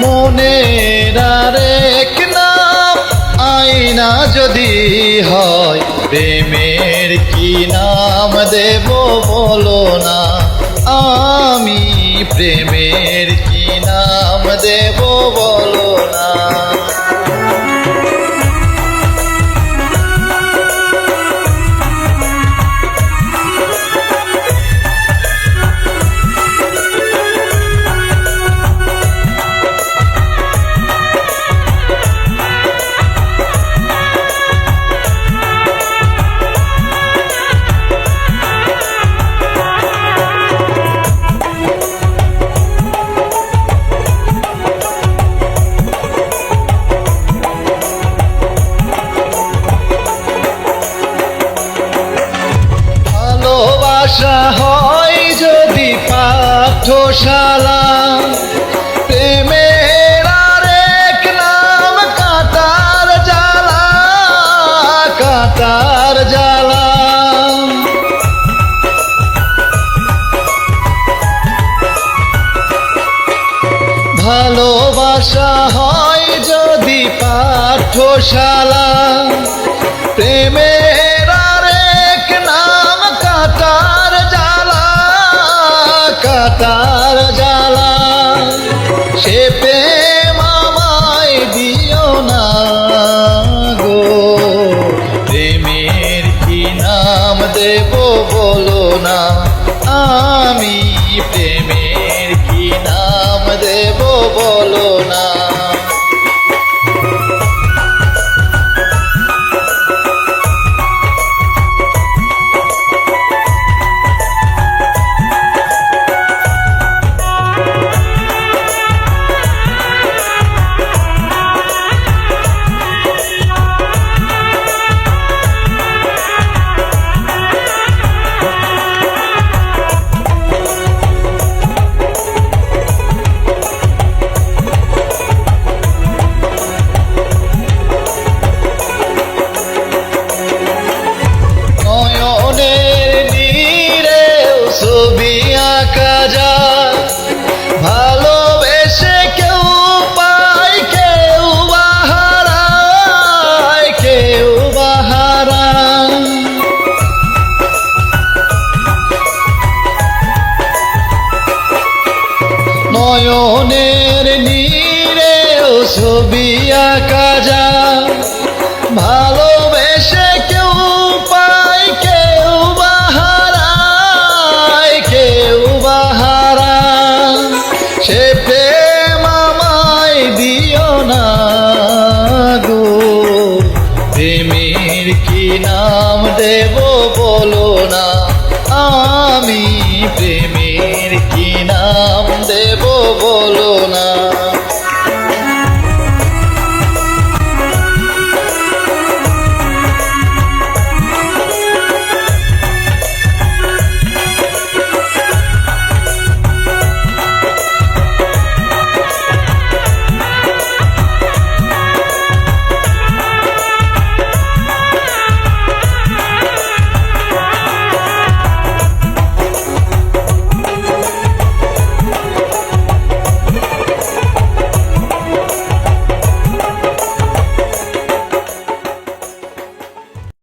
মনের আরেক নাম আয়না যদি হয়, প্রেমের কি নাম দেব বলো না। আমি প্রেমের কি নাম দেব বলো না। ভালোবাসা হয় যদি পাঠশালা, প্রেমের আরেক নাম কাঁটার জ্বালা, কাঁটার জ্বালা। ভালোবাসা হয় যদি পাঠশালা, প্রেমের আরেক নাম কাঁটার জ্বালা, কাঁটার জ্বালা। সে প্রেম আমায় দিও না গো, প্রেমের কি নাম দেব বলো না। আমি প্রেমের কি নাম দেব বলো না।